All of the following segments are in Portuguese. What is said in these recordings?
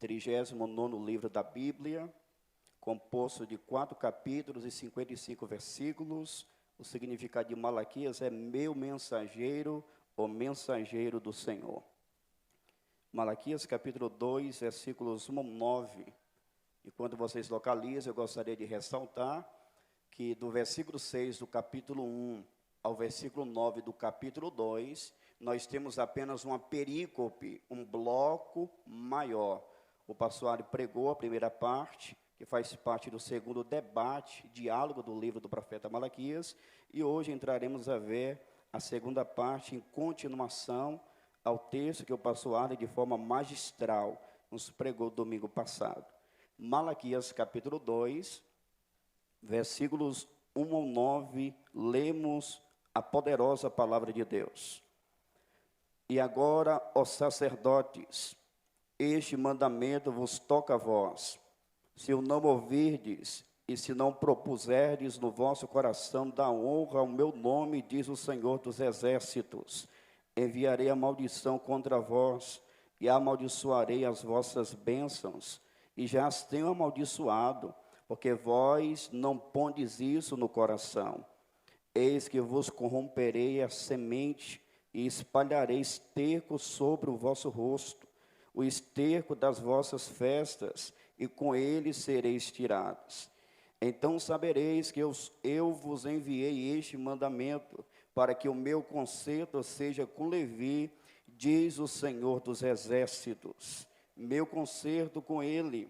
39º livro da Bíblia, composto de 4 capítulos e 55 versículos. O significado de Malaquias é meu mensageiro, o mensageiro do Senhor. Malaquias capítulo 2, versículos 1 a 9. E quando vocês localizam, eu gostaria de ressaltar que do versículo 6 do capítulo 1 ao versículo 9 do capítulo 2, nós temos apenas uma perícope, um bloco maior. O pastor Ari pregou a primeira parte, que faz parte do segundo debate, diálogo do livro do profeta Malaquias, e hoje entraremos a ver a segunda parte em continuação ao texto que o pastor Ari, de forma magistral, nos pregou domingo passado. Malaquias capítulo 2, versículos 1 ao 9, lemos a poderosa palavra de Deus. E agora, ó sacerdotes, este mandamento vos toca a vós. Se o não ouvirdes, e se não propuserdes no vosso coração dar honra ao meu nome, diz o Senhor dos Exércitos, enviarei a maldição contra vós, e amaldiçoarei as vossas bênçãos, e já as tenho amaldiçoado, porque vós não pondes isso no coração. Eis que vos corromperei a semente, e espalharei esterco sobre o vosso rosto, o esterco das vossas festas, e com ele sereis tirados. Então sabereis que eu vos enviei este mandamento, para que o meu conserto seja com Levi, diz o Senhor dos Exércitos. Meu conserto com ele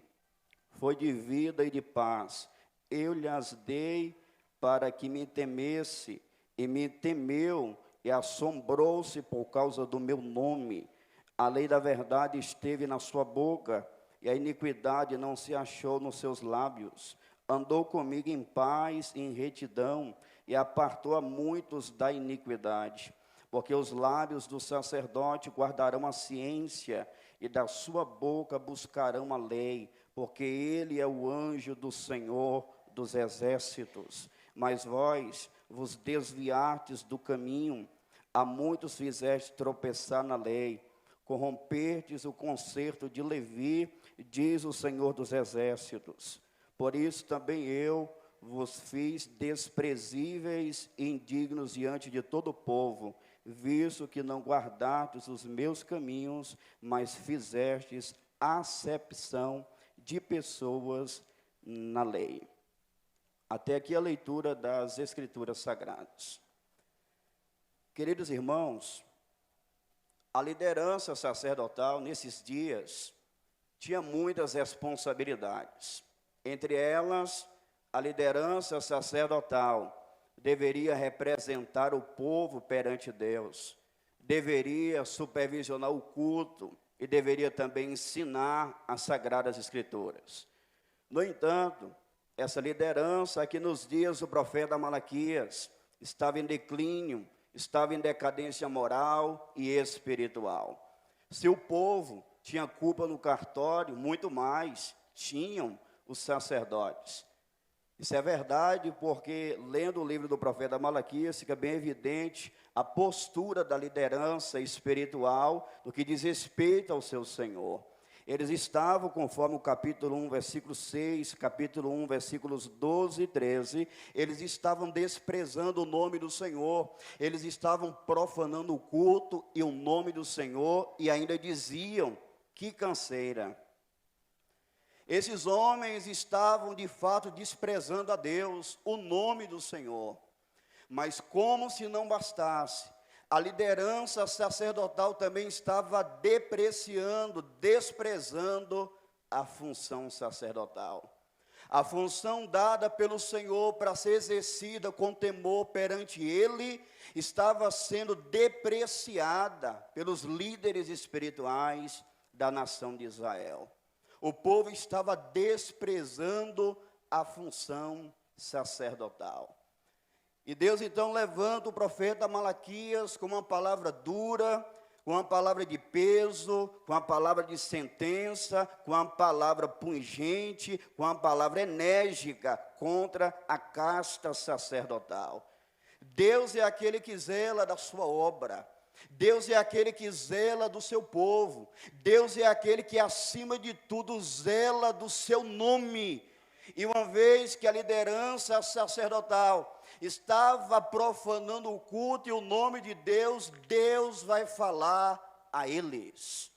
foi de vida e de paz. Eu lhes dei para que me temesse, e me temeu, e assombrou-se por causa do meu nome. A lei da verdade esteve na sua boca, e a iniquidade não se achou nos seus lábios. Andou comigo em paz e em retidão, e apartou a muitos da iniquidade. Porque os lábios do sacerdote guardarão a ciência, e da sua boca buscarão a lei, porque ele é o anjo do Senhor dos Exércitos. Mas vós vos desviastes do caminho, a muitos fizeste tropeçar na lei, corrompertes o concerto de Levi, diz o Senhor dos Exércitos. Por isso também eu vos fiz desprezíveis e indignos diante de todo o povo, visto que não guardastes os meus caminhos, mas fizestes acepção de pessoas na lei. Até aqui a leitura das Escrituras Sagradas. Queridos irmãos, a liderança sacerdotal nesses dias tinha muitas responsabilidades. Entre elas, a liderança sacerdotal deveria representar o povo perante Deus, deveria supervisionar o culto e deveria também ensinar as Sagradas Escrituras. No entanto, essa liderança aqui nos dias do profeta Malaquias estava em declínio, estava em decadência moral e espiritual. Se o povo tinha culpa no cartório, muito mais tinham os sacerdotes. Isso é verdade porque, lendo o livro do profeta Malaquias, fica bem evidente a postura da liderança espiritual no que diz respeito ao seu Senhor. Eles estavam, conforme o capítulo 1, versículo 6, capítulo 1, versículos 12 e 13, eles estavam desprezando o nome do Senhor, eles estavam profanando o culto e o nome do Senhor, e ainda diziam, que canseira. Esses homens estavam, de fato, desprezando a Deus, o nome do Senhor. Mas como se não bastasse, a liderança sacerdotal também estava depreciando, desprezando a função sacerdotal. A função dada pelo Senhor para ser exercida com temor perante Ele, estava sendo depreciada pelos líderes espirituais da nação de Israel. O povo estava desprezando a função sacerdotal. E Deus então levanta o profeta Malaquias com uma palavra dura, com uma palavra de peso, com uma palavra de sentença, com uma palavra pungente, com uma palavra enérgica contra a casta sacerdotal. Deus é aquele que zela da sua obra. Deus é aquele que zela do seu povo. Deus é aquele que, acima de tudo, zela do seu nome. E uma vez que a liderança sacerdotal estava profanando o culto e o nome de Deus, Deus vai falar a eles.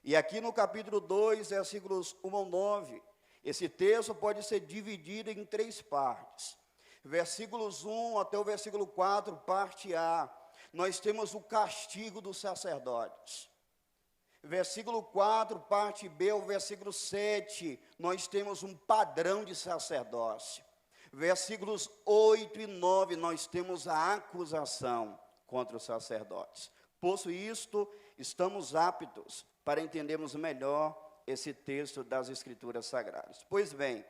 E aqui no capítulo 2, versículos 1 ao 9, esse texto pode ser dividido em 3 partes. Versículos 1 até o versículo 4, parte A, nós temos o castigo dos sacerdotes. Versículo 4, parte B, ao versículo 7, nós temos um padrão de sacerdócio. Versículos 8 e 9, nós temos a acusação contra os sacerdotes. Posto isto, estamos aptos para entendermos melhor esse texto das Escrituras Sagradas. Pois bem,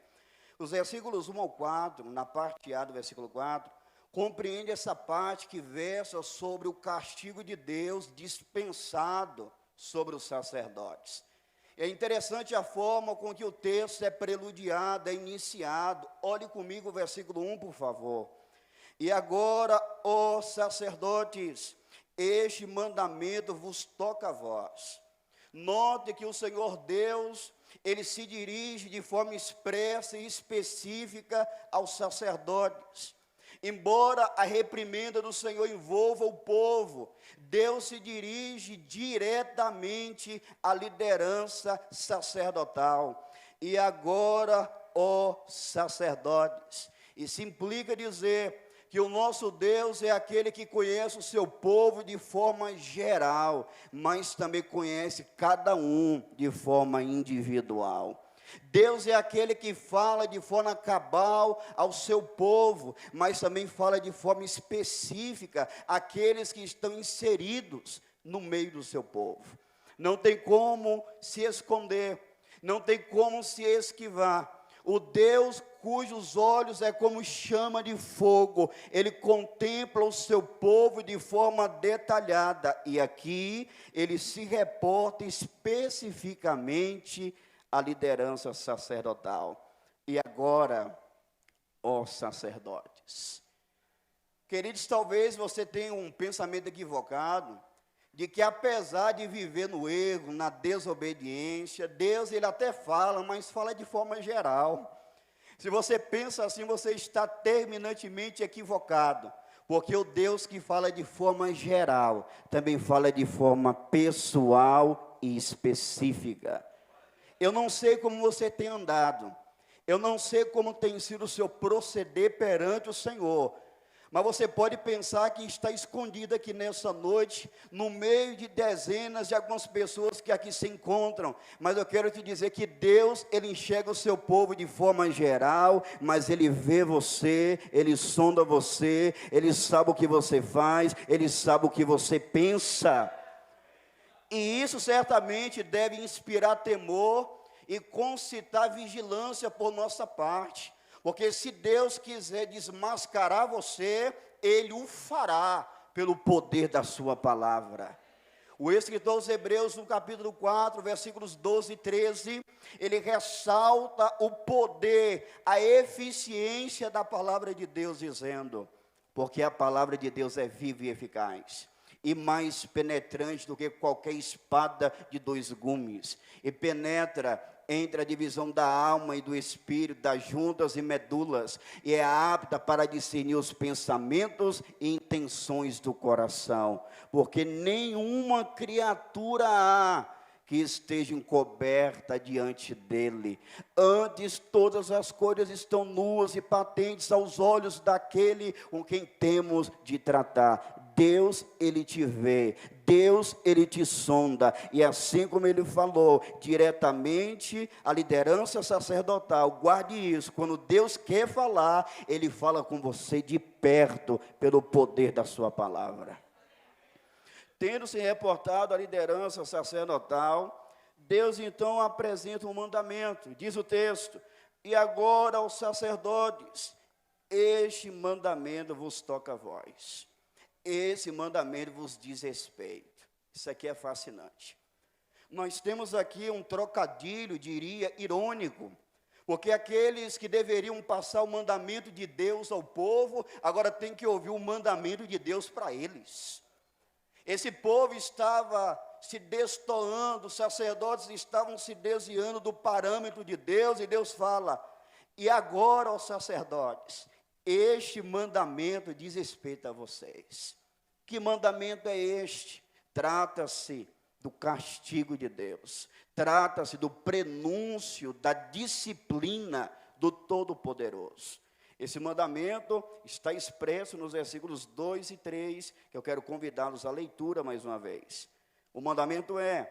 os versículos 1 ao 4, na parte A do versículo 4, compreende essa parte que versa sobre o castigo de Deus dispensado sobre os sacerdotes. É interessante a forma com que o texto é preludiado, é iniciado. Olhe comigo o versículo 1, por favor. E agora, ó sacerdotes, este mandamento vos toca a vós. Note que o Senhor Deus, ele se dirige de forma expressa e específica aos sacerdotes. Embora a reprimenda do Senhor envolva o povo, Deus se dirige diretamente à liderança sacerdotal. E agora, ó sacerdotes, isso implica dizer que o nosso Deus é aquele que conhece o seu povo de forma geral, mas também conhece cada um de forma individual. Deus é aquele que fala de forma cabal ao seu povo, mas também fala de forma específica àqueles que estão inseridos no meio do seu povo. Não tem como se esconder, não tem como se esquivar. O Deus cujos olhos é como chama de fogo, ele contempla o seu povo de forma detalhada. E aqui ele se reporta especificamente à liderança sacerdotal. E agora, ó sacerdotes. Queridos, talvez você tenha um pensamento equivocado, de que apesar de viver no erro, na desobediência, Deus ele até fala, mas fala de forma geral. Se você pensa assim, você está terminantemente equivocado, porque o Deus que fala de forma geral, também fala de forma pessoal e específica. Eu não sei como você tem andado, eu não sei como tem sido o seu proceder perante o Senhor, mas você pode pensar que está escondido aqui nessa noite, no meio de dezenas de algumas pessoas que aqui se encontram. Mas eu quero te dizer que Deus, ele enxerga o seu povo de forma geral, mas ele vê você, ele sonda você, ele sabe o que você faz, ele sabe o que você pensa. E isso certamente deve inspirar temor e concitar vigilância por nossa parte. Porque se Deus quiser desmascarar você, ele o fará pelo poder da sua palavra. O escritor aos Hebreus, no capítulo 4, versículos 12 e 13, ele ressalta o poder, a eficiência da palavra de Deus, dizendo: porque a palavra de Deus é viva e eficaz, e mais penetrante do que qualquer espada de 2 gumes, e penetra entre a divisão da alma e do espírito, das juntas e medulas, e é apta para discernir os pensamentos e intenções do coração, porque nenhuma criatura há que esteja encoberta diante dele. Antes, todas as coisas estão nuas e patentes aos olhos daquele com quem temos de tratar. Deus, ele te vê, Deus, ele te sonda, e assim como ele falou diretamente à liderança sacerdotal, guarde isso, quando Deus quer falar, ele fala com você de perto, pelo poder da sua palavra. Tendo se reportado à liderança sacerdotal, Deus então apresenta um mandamento, diz o texto: e agora aos sacerdotes, este mandamento vos toca a vós. Esse mandamento vos diz respeito. Isso aqui é fascinante. Nós temos aqui um trocadilho, diria, irônico, porque aqueles que deveriam passar o mandamento de Deus ao povo, agora tem que ouvir o mandamento de Deus para eles. Esse povo estava se destoando, os sacerdotes estavam se desviando do parâmetro de Deus, e Deus fala: e agora, ó sacerdotes, este mandamento diz respeito a vocês. Que mandamento é este? Trata-se do castigo de Deus, trata-se do prenúncio da disciplina do Todo-Poderoso. Esse mandamento está expresso nos versículos 2 e 3, que eu quero convidá-los à leitura mais uma vez. O mandamento é: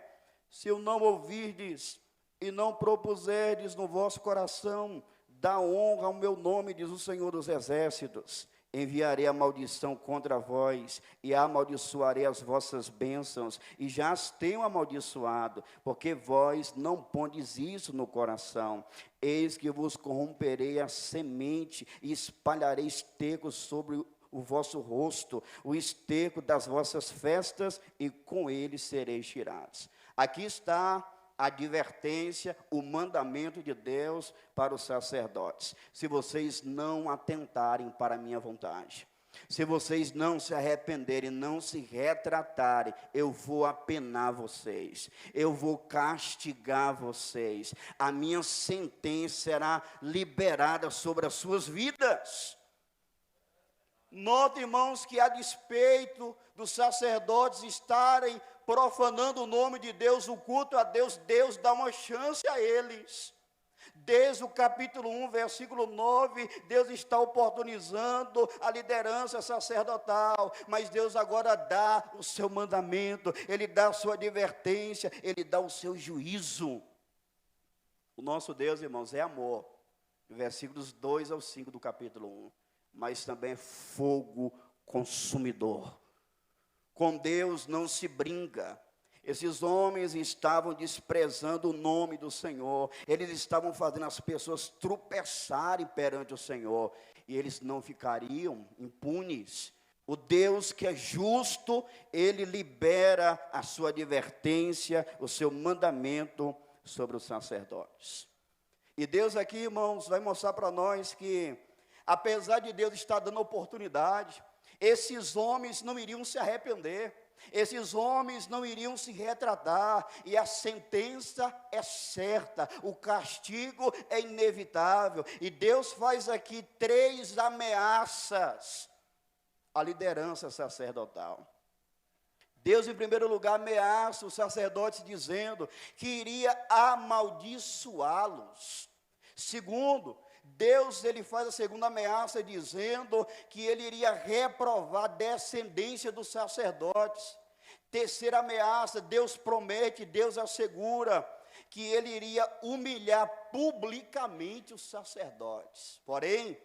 se eu não ouvirdes e não propuserdes no vosso coração, dá honra ao meu nome, diz o Senhor dos Exércitos, enviarei a maldição contra vós, e amaldiçoarei as vossas bênçãos, e já as tenho amaldiçoado, porque vós não pondes isso no coração. Eis que vos corromperei a semente, e espalharei esterco sobre o vosso rosto, o esterco das vossas festas, e com ele sereis tirados. Aqui está a advertência, o mandamento de Deus para os sacerdotes: se vocês não atentarem para a minha vontade, se vocês não se arrependerem, não se retratarem, eu vou apenar vocês, eu vou castigar vocês, a minha sentença será liberada sobre as suas vidas. Note, irmãos, que a despeito dos sacerdotes estarem profanando o nome de Deus, o culto a Deus, Deus dá uma chance a eles. Desde o capítulo 1, versículo 9, Deus está oportunizando a liderança sacerdotal, mas Deus agora dá o seu mandamento, Ele dá a sua advertência, Ele dá o seu juízo. O nosso Deus, irmãos, é amor, versículos 2 ao 5 do capítulo 1, mas também é fogo consumidor. Com Deus não se brinca. Esses homens estavam desprezando o nome do Senhor, eles estavam fazendo as pessoas tropeçarem perante o Senhor, e eles não ficariam impunes. O Deus que é justo, Ele libera a sua advertência, o seu mandamento sobre os sacerdotes. E Deus aqui, irmãos, vai mostrar para nós que, apesar de Deus estar dando oportunidade, esses homens não iriam se arrepender, esses homens não iriam se retratar, e a sentença é certa, o castigo é inevitável, e Deus faz aqui 3 ameaças à liderança sacerdotal. Deus, em primeiro lugar, ameaça os sacerdotes dizendo que iria amaldiçoá-los. Segundo, Deus, ele faz a segunda ameaça dizendo que ele iria reprovar a descendência dos sacerdotes. Terceira ameaça, Deus promete, Deus assegura que ele iria humilhar publicamente os sacerdotes. Porém,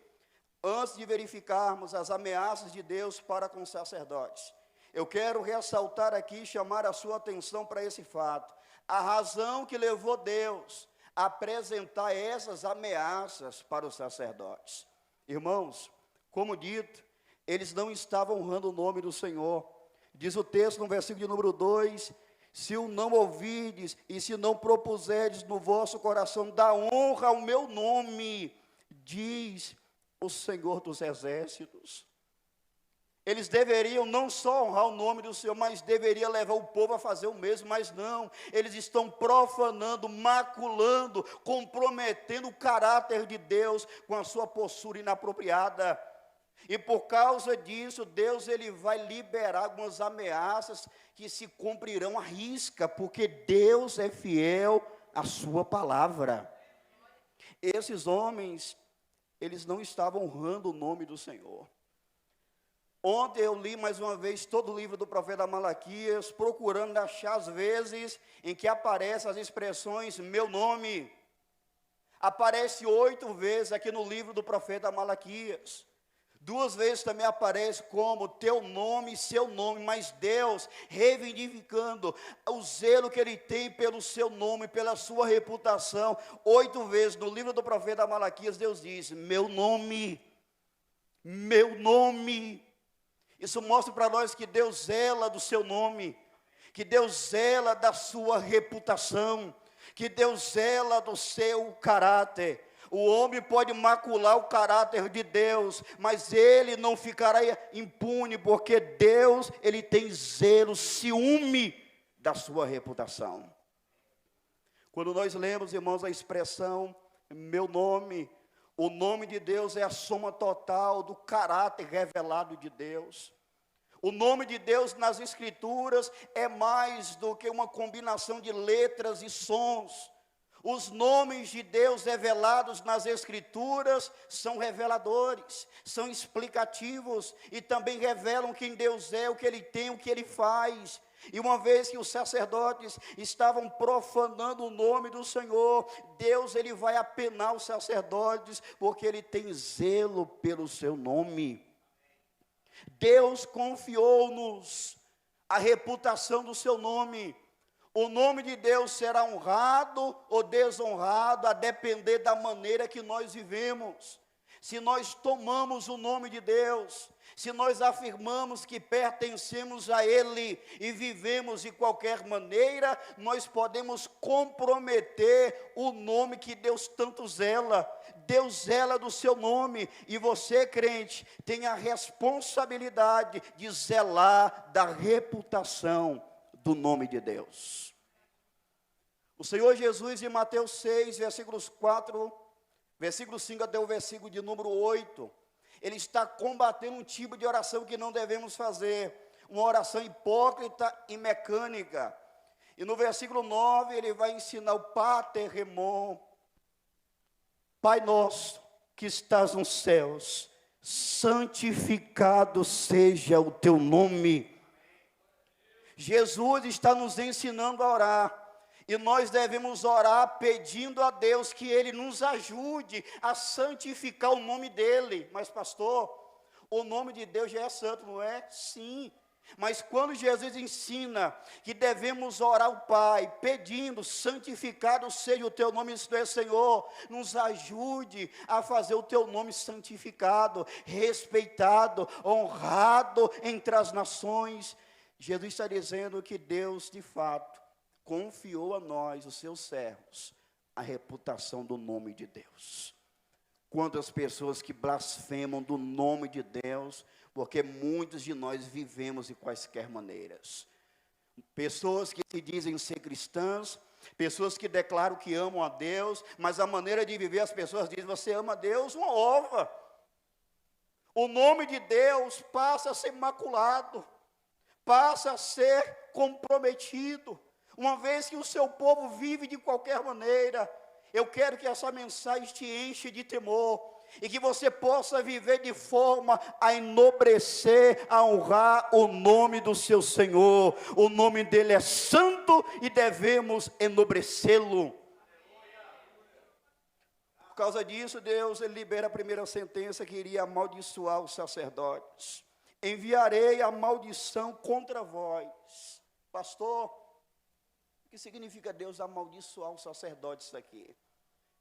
antes de verificarmos as ameaças de Deus para com os sacerdotes, eu quero ressaltar aqui, chamar a sua atenção para esse fato. A razão que levou Deus a apresentar essas ameaças para os sacerdotes. Irmãos, como dito, eles não estavam honrando o nome do Senhor. Diz o texto no versículo de número 2, se o não ouvirdes e se não propuserdes no vosso coração, dá honra ao meu nome, diz o Senhor dos Exércitos. Eles deveriam não só honrar o nome do Senhor, mas deveriam levar o povo a fazer o mesmo, mas não. Eles estão profanando, maculando, comprometendo o caráter de Deus com a sua postura inapropriada. E por causa disso, Deus ele vai liberar algumas ameaças que se cumprirão à risca, porque Deus é fiel à sua palavra. Esses homens, eles não estavam honrando o nome do Senhor. Ontem eu li mais uma vez todo o livro do profeta Malaquias, procurando achar as vezes em que aparecem as expressões meu nome. Aparece 8 vezes aqui no livro do profeta Malaquias. 2 vezes também aparece como teu nome e seu nome, mas Deus reivindicando o zelo que Ele tem pelo seu nome, pela sua reputação. 8 vezes no livro do profeta Malaquias Deus diz, meu nome, meu nome. Isso mostra para nós que Deus zela do seu nome, que Deus zela da sua reputação, que Deus zela do seu caráter. O homem pode macular o caráter de Deus, mas ele não ficará impune, porque Deus, ele tem zelo, ciúme da sua reputação. Quando nós lemos, irmãos, a expressão meu nome, o nome de Deus é a soma total do caráter revelado de Deus. O nome de Deus nas Escrituras é mais do que uma combinação de letras e sons. Os nomes de Deus revelados nas Escrituras são reveladores, são explicativos e também revelam quem Deus é, o que Ele tem, o que Ele faz. E uma vez que os sacerdotes estavam profanando o nome do Senhor, Deus, Ele vai apenar os sacerdotes, porque Ele tem zelo pelo seu nome. Deus confiou-nos a reputação do seu nome. O nome de Deus será honrado ou desonrado, a depender da maneira que nós vivemos. Se nós tomamos o nome de Deus, se nós afirmamos que pertencemos a Ele e vivemos de qualquer maneira, nós podemos comprometer o nome que Deus tanto zela. Deus zela do seu nome, e você, crente, tem a responsabilidade de zelar da reputação do nome de Deus. O Senhor Jesus, em Mateus 6, versículos 4, versículo 5 até o versículo de número 8, Ele está combatendo um tipo de oração que não devemos fazer, uma oração hipócrita e mecânica. E no versículo 9, Ele vai ensinar o Pater Remon, Pai nosso que estás nos céus, santificado seja o teu nome. Jesus está nos ensinando a orar. E nós devemos orar pedindo a Deus que Ele nos ajude a santificar o nome dEle. Mas pastor, o nome de Deus já é santo, não é? Sim. Mas quando Jesus ensina que devemos orar ao Pai, pedindo, santificado seja o teu nome, isto é, Senhor, nos ajude a fazer o teu nome santificado, respeitado, honrado entre as nações. Jesus está dizendo que Deus, de fato, confiou a nós, os seus servos, a reputação do nome de Deus. Quantas pessoas que blasfemam do nome de Deus, porque muitos de nós vivemos de quaisquer maneiras. Pessoas que se dizem ser cristãs, pessoas que declaram que amam a Deus, mas a maneira de viver, as pessoas dizem, você ama a Deus? Uma ova. O nome de Deus passa a ser maculado, passa a ser comprometido. Uma vez que o seu povo vive de qualquer maneira, eu quero que essa mensagem te enche de temor, e que você possa viver de forma a enobrecer, a honrar o nome do seu Senhor. O nome dele é santo e devemos enobrecê-lo. Por causa disso, Deus, ele libera a primeira sentença que iria amaldiçoar os sacerdotes. Enviarei a maldição contra vós. Pastor, o que significa Deus amaldiçoar os sacerdotes aqui?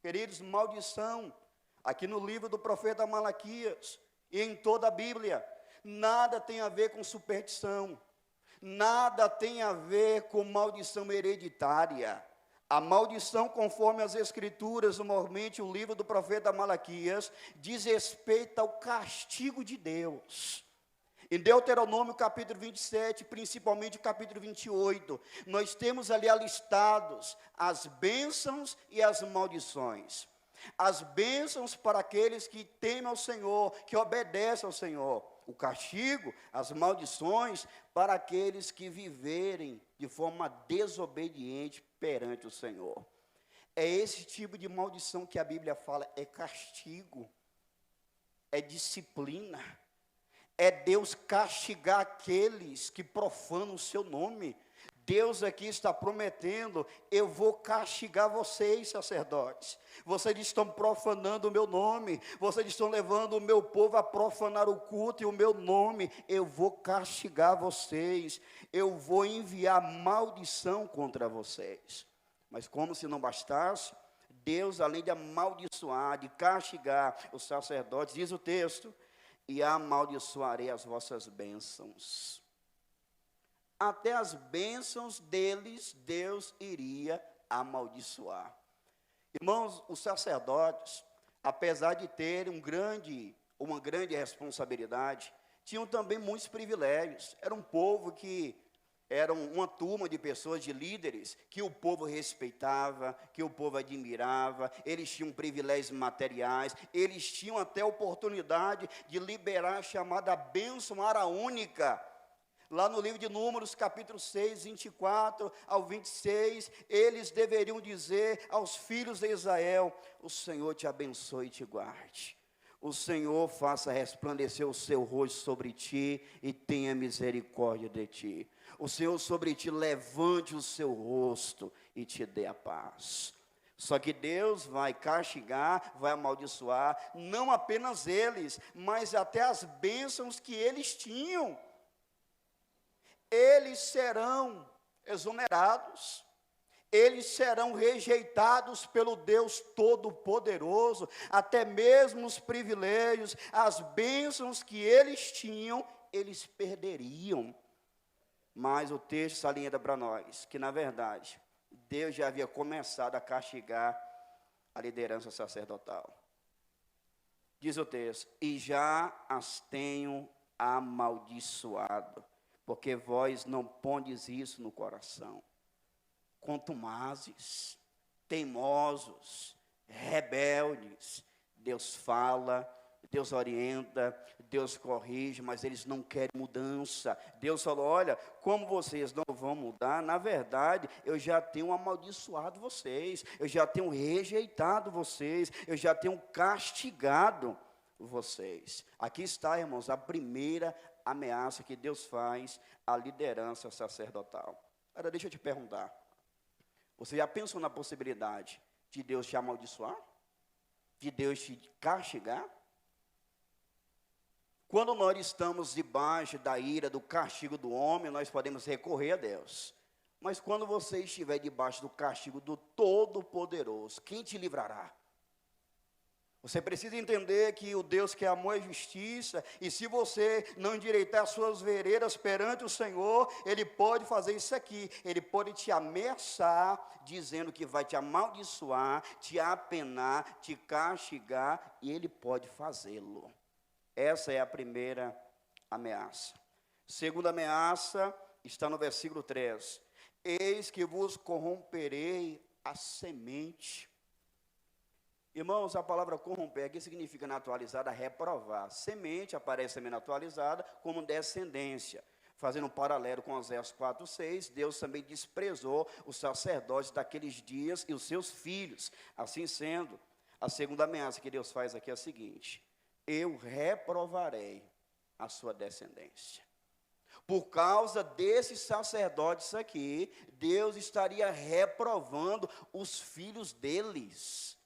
Queridos, maldição, aqui no livro do profeta Malaquias, e em toda a Bíblia, nada tem a ver com superstição, nada tem a ver com maldição hereditária. A maldição, conforme as Escrituras, normalmente o livro do profeta Malaquias, diz respeito ao castigo de Deus. Em Deuteronômio capítulo 27, principalmente capítulo 28, nós temos ali alistados as bênçãos e as maldições. As bênçãos para aqueles que temem ao Senhor, que obedecem ao Senhor. O castigo, as maldições para aqueles que viverem de forma desobediente perante o Senhor. É esse tipo de maldição que a Bíblia fala, é castigo, é disciplina. É Deus castigar aqueles que profanam o seu nome. Deus aqui está prometendo, eu vou castigar vocês, sacerdotes. Vocês estão profanando o meu nome. Vocês estão levando o meu povo a profanar o culto e o meu nome. Eu vou castigar vocês. Eu vou enviar maldição contra vocês. Mas como se não bastasse, Deus, além de amaldiçoar, de castigar os sacerdotes, diz o texto, e amaldiçoarei as vossas bênçãos. Até as bênçãos deles, Deus iria amaldiçoar. Irmãos, os sacerdotes, apesar de terem uma grande responsabilidade, tinham também muitos privilégios. Era um povo que era uma turma de pessoas, de líderes, que o povo respeitava, que o povo admirava, eles tinham privilégios materiais, eles tinham até a oportunidade de liberar a chamada bênção araúnica. Lá no livro de Números, capítulo 6, 24 ao 26, eles deveriam dizer aos filhos de Israel: o Senhor te abençoe e te guarde. O Senhor faça resplandecer o seu rosto sobre ti e tenha misericórdia de ti. O Senhor sobre ti levante o seu rosto e te dê a paz. Só que Deus vai castigar, vai amaldiçoar, não apenas eles, mas até as bênçãos que eles tinham. Eles serão exonerados, eles serão rejeitados pelo Deus Todo-Poderoso, até mesmo os privilégios, as bênçãos que eles tinham, eles perderiam. Mas o texto salienta para nós que, na verdade, Deus já havia começado a castigar a liderança sacerdotal. Diz o texto: e já as tenho amaldiçoado, porque vós não pondes isso no coração. Contumazes, teimosos, rebeldes. Deus fala, Deus orienta, Deus corrige, mas eles não querem mudança. Deus falou: olha, como vocês não vão mudar, na verdade, eu já tenho amaldiçoado vocês, eu já tenho rejeitado vocês, eu já tenho castigado vocês. Aqui está, irmãos, a primeira ameaça que Deus faz à liderança sacerdotal. Agora, deixa eu te perguntar, você já pensou na possibilidade de Deus te amaldiçoar? De Deus te castigar? Quando nós estamos debaixo da ira, do castigo do homem, nós podemos recorrer a Deus. Mas quando você estiver debaixo do castigo do Todo-Poderoso, quem te livrará? Você precisa entender que o Deus que amor é justiça, e se você não endireitar as suas veredas perante o Senhor, Ele pode fazer isso aqui, Ele pode te ameaçar, dizendo que vai te amaldiçoar, te apenar, te castigar, e Ele pode fazê-lo. Essa é a primeira ameaça. Segunda ameaça está no versículo 3. Eis que vos corromperei a semente. Irmãos, a palavra corromper aqui significa, na atualizada, reprovar. Semente aparece também na atualizada como descendência. Fazendo um paralelo com Oséias 4:6, Deus também desprezou os sacerdotes daqueles dias e os seus filhos. Assim sendo, a segunda ameaça que Deus faz aqui é a seguinte: eu reprovarei a sua descendência. Por causa desses sacerdotes aqui, Deus estaria reprovando os filhos deles.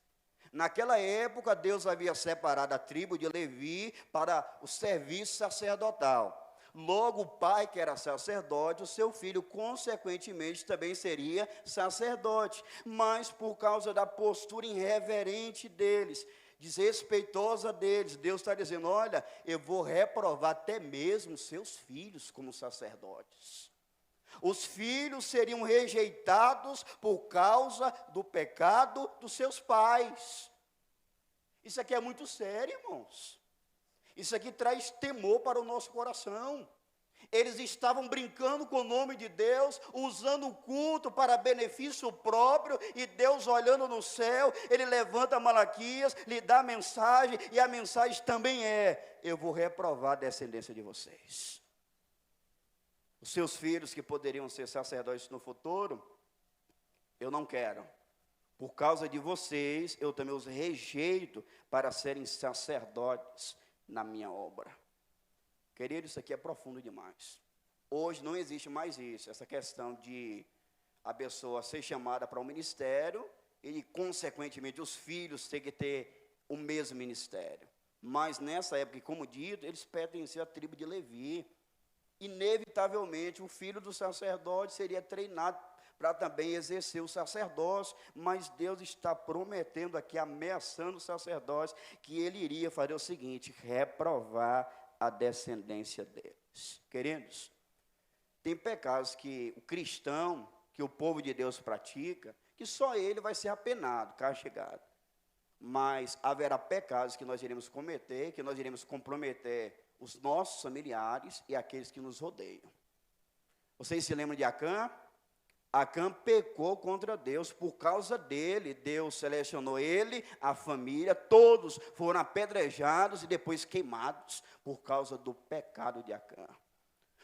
Naquela época, Deus havia separado a tribo de Levi para o serviço sacerdotal. Logo, o pai, que era sacerdote, o seu filho, consequentemente, também seria sacerdote. Mas, por causa da postura irreverente deles, desrespeitosa deles, Deus está dizendo: olha, eu vou reprovar até mesmo seus filhos como sacerdotes. Os filhos seriam rejeitados por causa do pecado dos seus pais. Isso aqui é muito sério, irmãos. Isso aqui traz temor para o nosso coração. Eles estavam brincando com o nome de Deus, usando o culto para benefício próprio, e Deus, olhando no céu, Ele levanta Malaquias, lhe dá a mensagem, e a mensagem também é: eu vou reprovar a descendência de vocês. Os seus filhos que poderiam ser sacerdotes no futuro, eu não quero. Por causa de vocês, eu também os rejeito para serem sacerdotes na minha obra. Querido, isso aqui é profundo demais. Hoje não existe mais isso, essa questão de a pessoa ser chamada para um ministério e, consequentemente, os filhos terem que ter o mesmo ministério. Mas nessa época, como dito, eles pertenciam à tribo de Levi. Inevitavelmente, o filho do sacerdote seria treinado para também exercer o sacerdócio, mas Deus está prometendo aqui, ameaçando os sacerdotes, que Ele iria fazer o seguinte: reprovar a descendência deles. Queridos, tem pecados que o cristão, que o povo de Deus pratica, que só ele vai ser apenado, castigado. mas haverá pecados que nós iremos cometer, que nós iremos comprometer os nossos familiares e aqueles que nos rodeiam. Vocês se lembram de Acã? Acã pecou contra Deus, por causa dele, Deus selecionou ele, a família, todos foram apedrejados e depois queimados, por causa do pecado de Acã.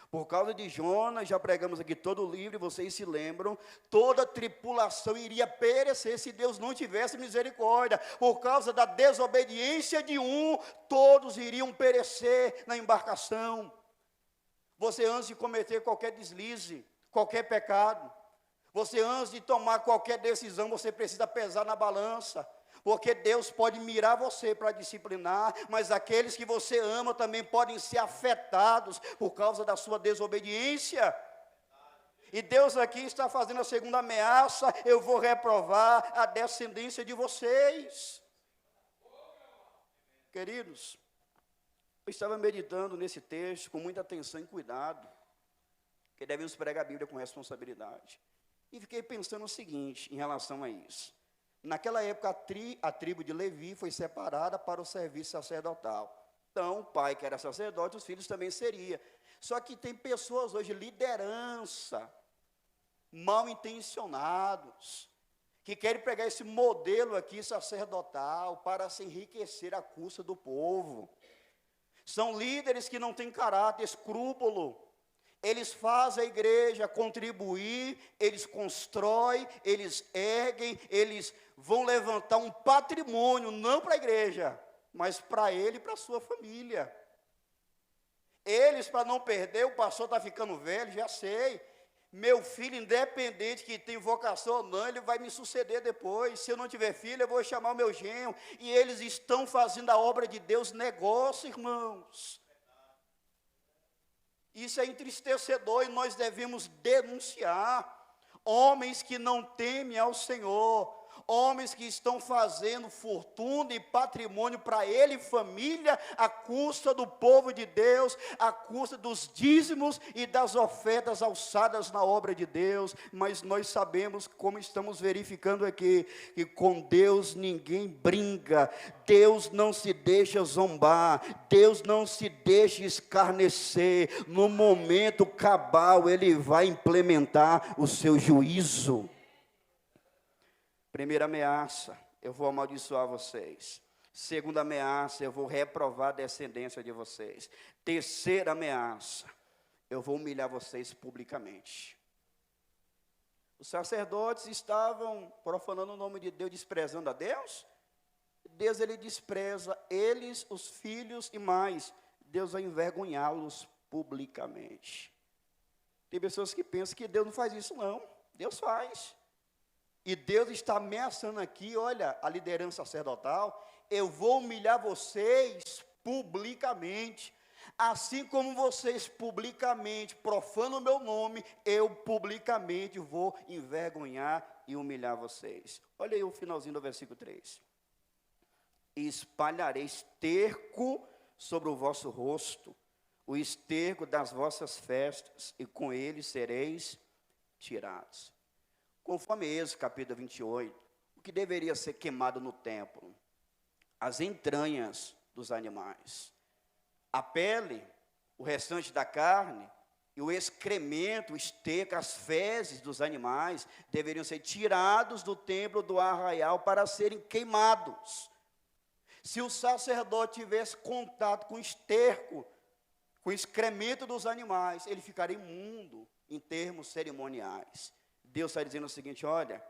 Por causa de Jonas, já pregamos aqui todo o livro, vocês se lembram, toda a tripulação iria perecer se Deus não tivesse misericórdia. Por causa da desobediência de um, todos iriam perecer na embarcação. Você, antes de cometer qualquer deslize, qualquer pecado, você, antes de tomar qualquer decisão, você precisa pesar na balança. Porque Deus pode mirar você para disciplinar, mas aqueles que você ama também podem ser afetados por causa da sua desobediência. E Deus aqui está fazendo a segunda ameaça: eu vou reprovar a descendência de vocês. Queridos, eu estava meditando nesse texto com muita atenção e cuidado, que devemos pregar a Bíblia com responsabilidade. E fiquei pensando o seguinte em relação a isso. Naquela época, a tribo de Levi foi separada para o serviço sacerdotal. Então, o pai que era sacerdote, os filhos também seriam. Só que tem pessoas hoje, liderança, mal intencionados, que querem pegar esse modelo aqui sacerdotal para se enriquecer à custa do povo. São líderes que não têm caráter, escrúpulo. Eles fazem a igreja contribuir, eles constroem, eles erguem, eles vão levantar um patrimônio, não para a igreja, mas para ele e para a sua família. Eles, para não perder, o pastor está ficando velho, já sei. Meu filho, independente que tem vocação ou não, ele vai me suceder depois. Se eu não tiver filho, eu vou chamar o meu genro. E eles estão fazendo a obra de Deus negócio, irmãos. Isso é entristecedor e nós devemos denunciar. Homens que não temem ao Senhor, homens que estão fazendo fortuna e patrimônio para ele e família, à custa do povo de Deus, à custa dos dízimos e das ofertas alçadas na obra de Deus. Mas nós sabemos, como estamos verificando aqui, que com Deus ninguém brinca, Deus não se deixa zombar, Deus não se deixa escarnecer. No momento cabal, Ele vai implementar o seu juízo. Primeira ameaça, eu vou amaldiçoar vocês. Segunda ameaça, eu vou reprovar a descendência de vocês. Terceira ameaça, eu vou humilhar vocês publicamente. Os sacerdotes estavam profanando o nome de Deus, desprezando a Deus. Deus, ele despreza eles, os filhos e mais. Deus vai envergonhá-los publicamente. Tem pessoas que pensam que Deus não faz isso, não. Deus faz. E Deus está ameaçando aqui, olha, a liderança sacerdotal: eu vou humilhar vocês publicamente. Assim como vocês publicamente profanam o meu nome, eu publicamente vou envergonhar e humilhar vocês. Olha aí o finalzinho do versículo 3. E espalharei esterco sobre o vosso rosto, o esterco das vossas festas, e com ele sereis tirados. Conforme Êxodo capítulo 28, o que deveria ser queimado no templo? As entranhas dos animais, a pele, o restante da carne, e o excremento, o esterco, as fezes dos animais, deveriam ser tirados do templo do arraial para serem queimados. Se o sacerdote tivesse contato com esterco, com o excremento dos animais, ele ficaria imundo em termos cerimoniais. Deus está dizendo o seguinte: olha,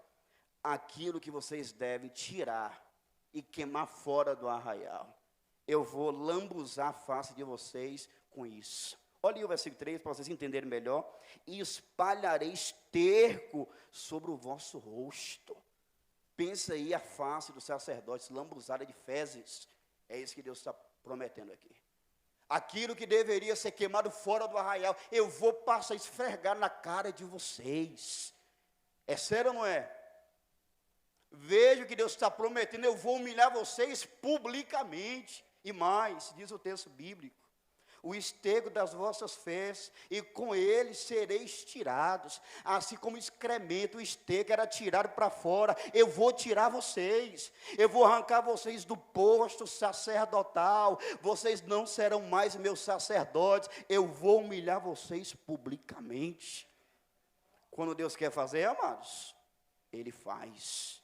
aquilo que vocês devem tirar e queimar fora do arraial, eu vou lambuzar a face de vocês com isso. Olha aí o versículo 3 para vocês entenderem melhor. E espalharei esterco sobre o vosso rosto. Pensa aí a face dos sacerdotes lambuzada de fezes. É isso que Deus está prometendo aqui. Aquilo que deveria ser queimado fora do arraial, eu vou passar a esfregar na cara de vocês. É sério ou não é? Veja o que Deus está prometendo: eu vou humilhar vocês publicamente. E mais, diz o texto bíblico, o estego das vossas fés, e com ele sereis tirados, assim como o excremento, o estego era tirado para fora, eu vou tirar vocês, eu vou arrancar vocês do posto sacerdotal, vocês não serão mais meus sacerdotes, eu vou humilhar vocês publicamente. Quando Deus quer fazer, amados, Ele faz.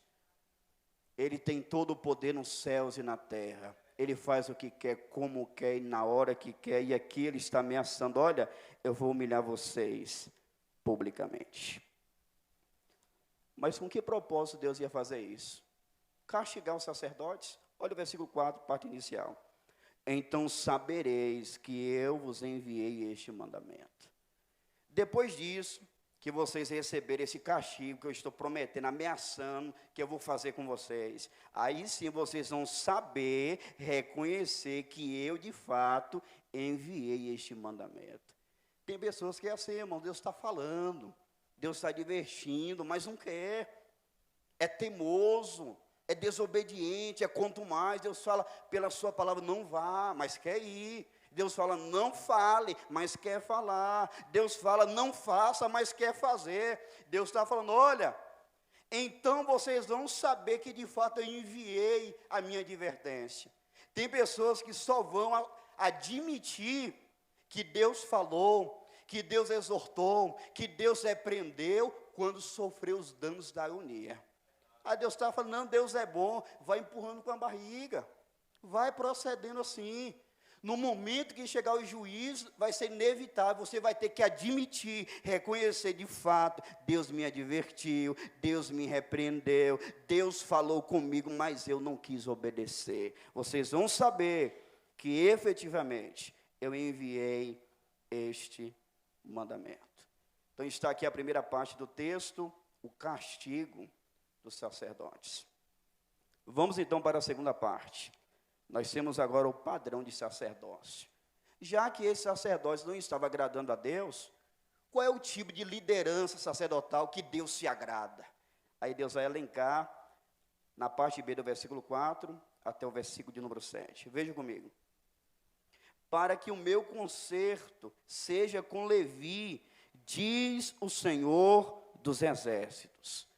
Ele tem todo o poder nos céus e na terra. Ele faz o que quer, como quer e na hora que quer. E aqui Ele está ameaçando, olha, eu vou humilhar vocês publicamente. Mas com que propósito Deus ia fazer isso? Castigar os sacerdotes? Olha o versículo 4, parte inicial. Então sabereis que eu vos enviei este mandamento. Depois disso, que vocês receberem esse castigo que eu estou prometendo, ameaçando, que eu vou fazer com vocês. Aí sim vocês vão saber, reconhecer que eu de fato enviei este mandamento. Tem pessoas que é assim, irmão, Deus está falando, Deus está divertindo, mas não quer. É teimoso, é desobediente, é quanto mais. Deus fala, pela sua palavra, não vá, mas quer ir. Deus fala, não fale, mas quer falar. Deus fala, não faça, mas quer fazer. Deus está falando, olha, então vocês vão saber que de fato eu enviei a minha advertência. Tem pessoas que só vão admitir que Deus falou, que Deus exortou, que Deus repreendeu quando sofreu os danos da agonia. Aí Deus está falando, não, Deus é bom, vai empurrando com a barriga, vai procedendo assim. No momento que chegar o juízo, vai ser inevitável, você vai ter que admitir, reconhecer de fato, Deus me advertiu, Deus me repreendeu, Deus falou comigo, mas eu não quis obedecer. Vocês vão saber que efetivamente eu enviei este mandamento. Então está aqui a primeira parte do texto, o castigo dos sacerdotes. Vamos então para a segunda parte. Nós temos agora o padrão de sacerdócio. Já que esse sacerdócio não estava agradando a Deus, qual é o tipo de liderança sacerdotal que Deus se agrada? Aí Deus vai elencar na parte B do versículo 4 até o versículo de número 7. Veja comigo. Para que o meu conserto seja com Levi, diz o Senhor dos exércitos.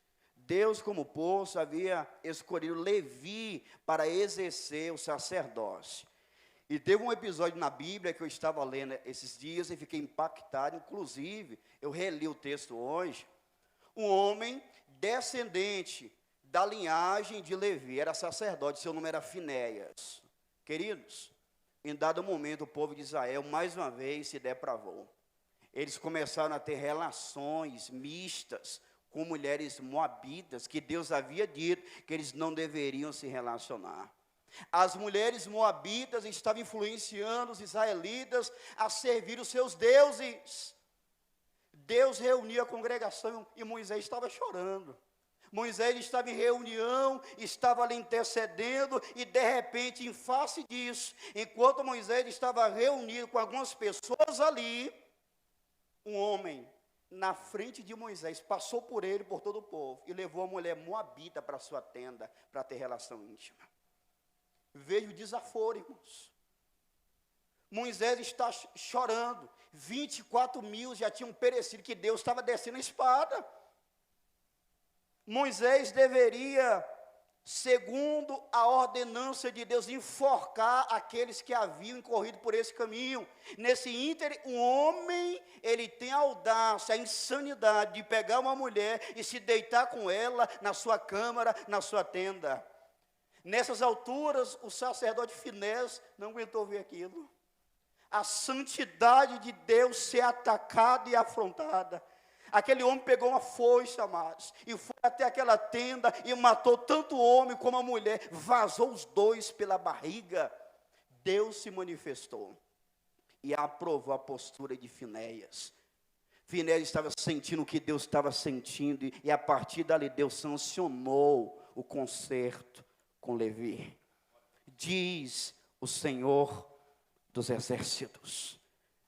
Deus, como poço, havia escolhido Levi para exercer o sacerdócio. E teve um episódio na Bíblia que eu estava lendo esses dias e fiquei impactado. Inclusive, eu reli o texto hoje. Um homem descendente da linhagem de Levi, era sacerdote, seu nome era Finéias. Queridos, em dado momento o povo de Israel, mais uma vez, se depravou. Eles começaram a ter relações mistas com mulheres moabitas, que Deus havia dito que eles não deveriam se relacionar. As mulheres moabitas estavam influenciando os israelitas a servir os seus deuses. Deus reunia a congregação e Moisés estava chorando. Moisés estava em reunião, estava ali intercedendo, e de repente, em face disso, enquanto Moisés estava reunido com algumas pessoas ali, um homem na frente de Moisés, passou por ele, por todo o povo, e levou a mulher moabita para sua tenda, para ter relação íntima. Veio o desaforo, irmãos. Moisés está chorando, 24.000 já tinham perecido, que Deus estava descendo a espada. Moisés deveria, segundo a ordenança de Deus, enforcar aqueles que haviam incorrido por esse caminho. Nesse íntere, um homem, ele tem a audácia, a insanidade de pegar uma mulher e se deitar com ela na sua câmara, na sua tenda. Nessas alturas, o sacerdote Finéias não aguentou ver aquilo. A santidade de Deus ser atacada e afrontada. Aquele homem pegou uma foice, amados, e foi até aquela tenda e matou tanto o homem como a mulher, vazou os dois pela barriga. Deus se manifestou e aprovou a postura de Finéias. Finéias estava sentindo o que Deus estava sentindo, e a partir dali Deus sancionou o concerto com Levi. Diz o Senhor dos exércitos.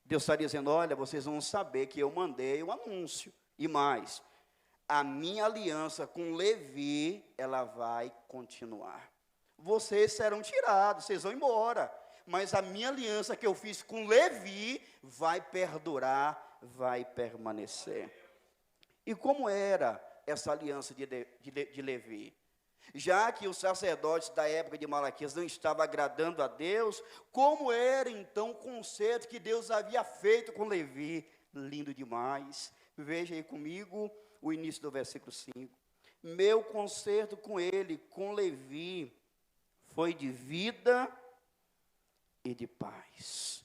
Deus está dizendo, olha, vocês vão saber que eu mandei o anúncio. E mais, a minha aliança com Levi, ela vai continuar. Vocês serão tirados, vocês vão embora. mas a minha aliança que eu fiz com Levi vai perdurar, vai permanecer. E como era essa aliança de Levi? Já que os sacerdotes da época de Malaquias não estavam agradando a Deus, como era então o concerto que Deus havia feito com Levi? Lindo demais. Veja aí comigo o início do versículo 5. Meu concerto com ele, com Levi, foi de vida e de paz.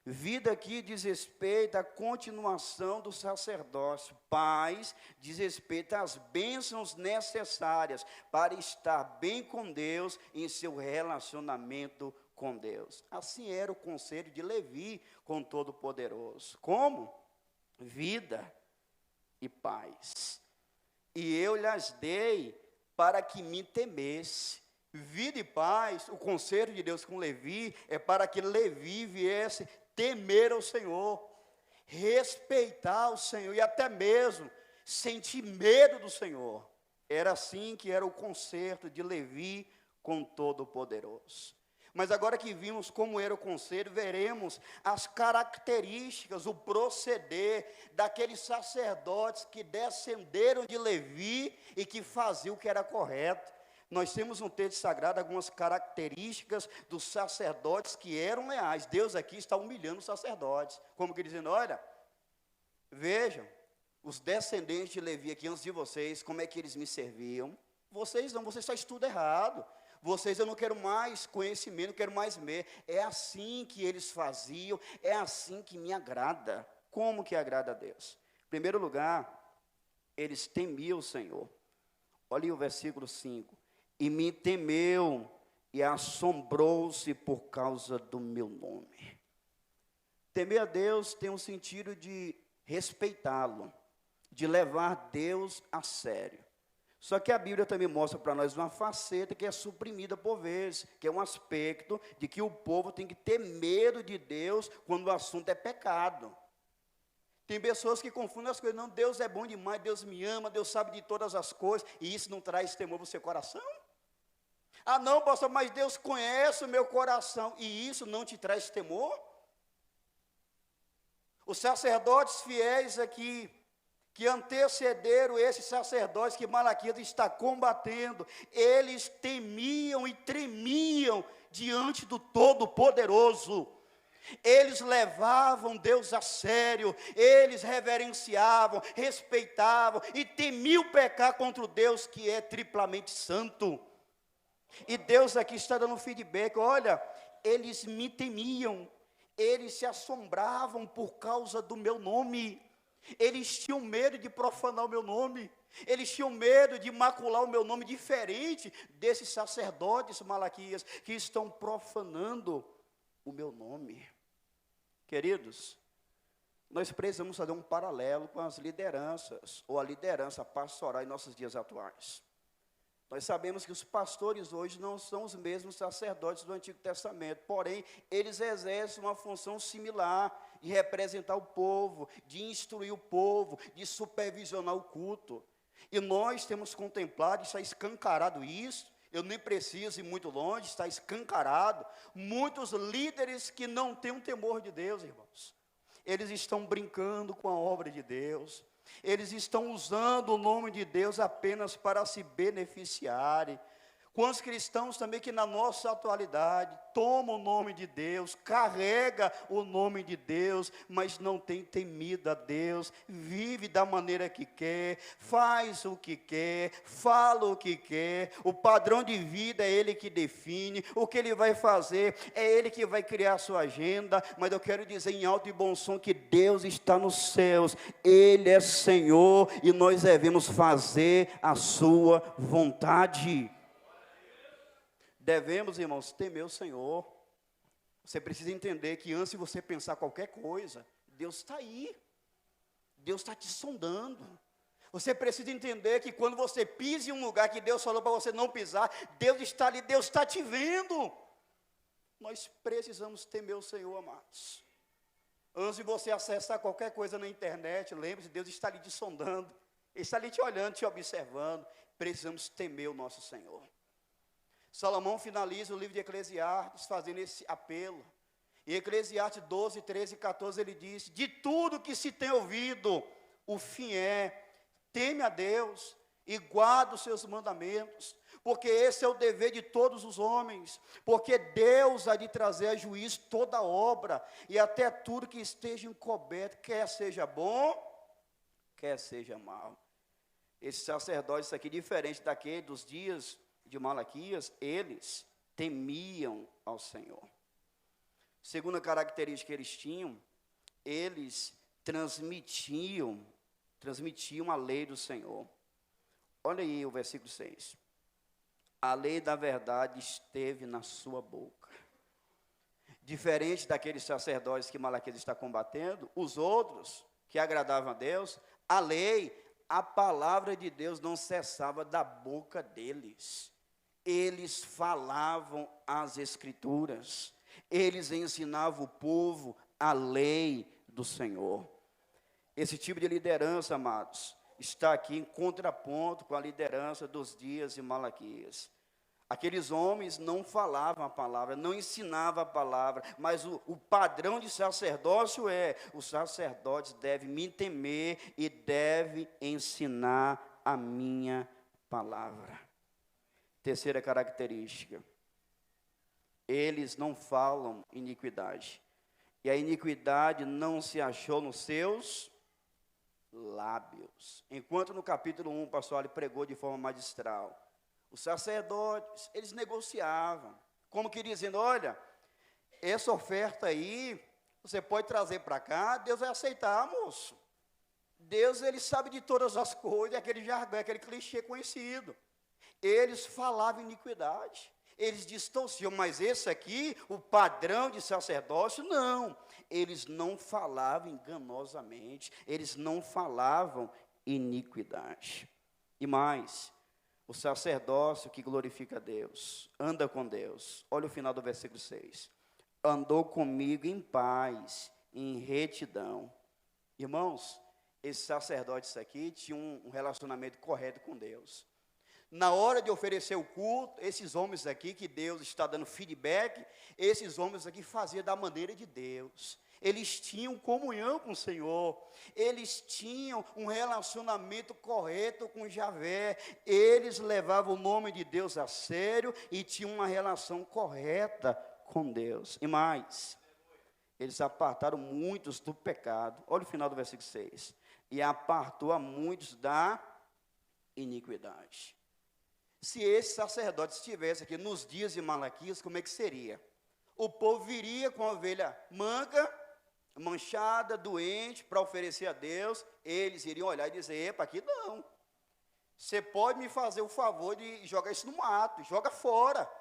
Vida aqui diz respeito à continuação do sacerdócio. Paz diz respeito às bênçãos necessárias para estar bem com Deus em seu relacionamento com Deus. Assim era o conselho de Levi com Todo-Poderoso. Como? Vida e paz. E eu lhes dei para que me temesse. Vida e paz, o conselho de Deus com Levi, é para que Levi viesse temer ao Senhor, respeitar o Senhor, e até mesmo sentir medo do Senhor. Era assim que era o concerto de Levi com Todo-Poderoso. Mas agora que vimos como era o conselho, veremos as características, o proceder daqueles sacerdotes que descenderam de Levi e que faziam o que era correto. Nós temos no texto sagrado algumas características dos sacerdotes que eram leais. Deus aqui está humilhando os sacerdotes, como que dizendo, olha, vejam, os descendentes de Levi aqui antes de vocês, como é que eles me serviam. Vocês não, vocês só estudam errado. Vocês, eu não quero mais conhecimento, não quero mais ver. É assim que eles faziam, é assim que me agrada. Como que agrada a Deus? Em primeiro lugar, eles temiam o Senhor. Olha o versículo 5. E me temeu e assombrou-se por causa do meu nome. Temer a Deus tem um sentido de respeitá-lo, de levar Deus a sério. Só que a Bíblia também mostra para nós uma faceta que é suprimida por vezes, que é um aspecto de que o povo tem que ter medo de Deus quando o assunto é pecado. Tem pessoas que confundem as coisas, não, Deus é bom demais, Deus me ama, Deus sabe de todas as coisas, e isso não traz temor para o seu coração? Ah não, pastor, mas Deus conhece o meu coração, e isso não te traz temor? Os sacerdotes fiéis aqui, que antecederam esses sacerdotes que Malaquias está combatendo, eles temiam e tremiam diante do Todo-Poderoso. Eles levavam Deus a sério, eles reverenciavam, respeitavam e temiam pecar contra o Deus que é triplamente santo. E Deus aqui está dando feedback, olha, eles me temiam, eles se assombravam por causa do meu nome. Eles tinham medo de profanar o meu nome. Eles tinham medo de macular o meu nome, diferente desses sacerdotes, Malaquias, que estão profanando o meu nome. Queridos, nós precisamos fazer um paralelo com as lideranças, ou a liderança pastoral em nossos dias atuais. Nós sabemos que os pastores hoje não são os mesmos sacerdotes do Antigo Testamento, porém, eles exercem uma função similar, de representar o povo, de instruir o povo, de supervisionar o culto. E nós temos contemplado, está escancarado isso, eu nem preciso ir muito longe, está escancarado, muitos líderes que não têm um temor de Deus, irmãos. Eles estão brincando com a obra de Deus, eles estão usando o nome de Deus apenas para se beneficiarem. Quantos cristãos também que na nossa atualidade tomam o nome de Deus, carrega o nome de Deus, mas não tem temido a Deus, vive da maneira que quer, faz o que quer, fala o que quer, o padrão de vida é Ele que define, o que Ele vai fazer é Ele que vai criar a sua agenda, mas eu quero dizer em alto e bom som que Deus está nos céus, Ele é Senhor e nós devemos fazer a sua vontade. Devemos, irmãos, temer o Senhor. Você precisa entender que antes de você pensar qualquer coisa, Deus está aí. Deus está te sondando. Você precisa entender que quando você pisa em um lugar que Deus falou para você não pisar, Deus está ali, Deus está te vendo. Nós precisamos temer o Senhor, amados. Antes de você acessar qualquer coisa na internet, lembre-se, Deus está ali te sondando. Ele está ali te olhando, te observando. Precisamos temer o nosso Senhor. Salomão finaliza o livro de Eclesiastes fazendo esse apelo. Em Eclesiastes 12, 13 e 14 ele diz: de tudo que se tem ouvido, o fim é, teme a Deus e guarda os seus mandamentos, porque esse é o dever de todos os homens, porque Deus há de trazer a juízo toda obra, e até tudo que esteja encoberto, quer seja bom, quer seja mal. Esses sacerdotes aqui, diferente daquele dos dias de Malaquias, eles temiam ao Senhor. Segunda característica que eles tinham, eles transmitiam a lei do Senhor. Olha aí o versículo 6. A lei da verdade esteve na sua boca. Diferente daqueles sacerdotes que Malaquias está combatendo, os outros que agradavam a Deus, a lei, a palavra de Deus não cessava da boca deles. Eles falavam as Escrituras. Eles ensinavam o povo a lei do Senhor. Esse tipo de liderança, amados, está aqui em contraponto com a liderança dos dias de Malaquias. Aqueles homens não falavam a palavra, não ensinavam a palavra, mas o padrão de sacerdócio é: os sacerdotes devem me temer e devem ensinar a minha palavra. Terceira característica: eles não falam iniquidade, e a iniquidade não se achou nos seus lábios. Enquanto no capítulo 1 o pastor Ali pregou de forma magistral, os sacerdotes, eles negociavam, como que dizendo: olha, essa oferta aí, você pode trazer para cá, Deus vai aceitar, moço. Deus, ele sabe de todas as coisas, aquele jargão, aquele clichê conhecido. Eles falavam iniquidade, eles distorciam, mas esse aqui, o padrão de sacerdócio, não. Eles não falavam enganosamente, eles não falavam iniquidade. E mais, o sacerdócio que glorifica a Deus, anda com Deus. Olha o final do versículo 6. Andou comigo em paz, em retidão. Irmãos, esses sacerdotes aqui tinham um relacionamento correto com Deus. Na hora de oferecer o culto, esses homens aqui, que Deus está dando feedback, esses homens aqui faziam da maneira de Deus. Eles tinham comunhão com o Senhor, eles tinham um relacionamento correto com Javé, eles levavam o nome de Deus a sério e tinham uma relação correta com Deus. E mais, eles apartaram muitos do pecado. Olha o final do versículo 6. E apartou a muitos da iniquidade. Se esse sacerdote estivesse aqui nos dias de Malaquias, como é que seria? O povo viria com a ovelha manca, manchada, doente, para oferecer a Deus. Eles iriam olhar e dizer: epa, aqui não. Você pode me fazer o favor de jogar isso no mato, joga fora.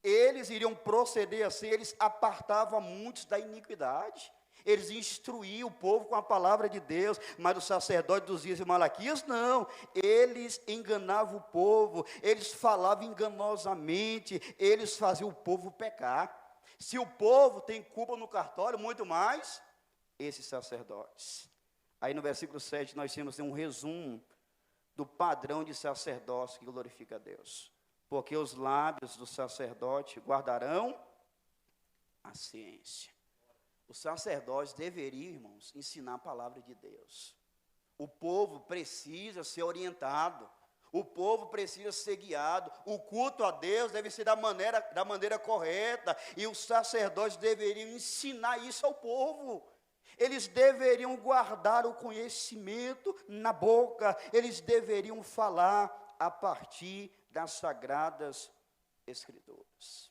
Eles iriam proceder assim, eles apartavam muitos da iniquidade. Eles instruíam o povo com a palavra de Deus, mas os sacerdotes dos dias de Malaquias, não. Eles enganavam o povo, eles falavam enganosamente, eles faziam o povo pecar. Se o povo tem culpa no cartório, muito mais esses sacerdotes. Aí no versículo 7 nós temos um resumo do padrão de sacerdócio que glorifica a Deus. Porque os lábios do sacerdote guardarão a ciência. Os sacerdotes deveriam, irmãos, ensinar a palavra de Deus. O povo precisa ser orientado. O povo precisa ser guiado. O culto a Deus deve ser da maneira correta. E os sacerdotes deveriam ensinar isso ao povo. Eles deveriam guardar o conhecimento na boca. Eles deveriam falar a partir das sagradas Escrituras.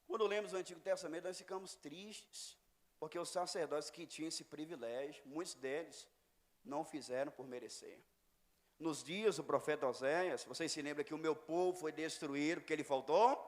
Quando lemos o Antigo Testamento, nós ficamos tristes, porque os sacerdotes que tinham esse privilégio, muitos deles não fizeram por merecer. Nos dias do profeta Oséias, vocês se lembram que o meu povo foi destruído porque ele faltou?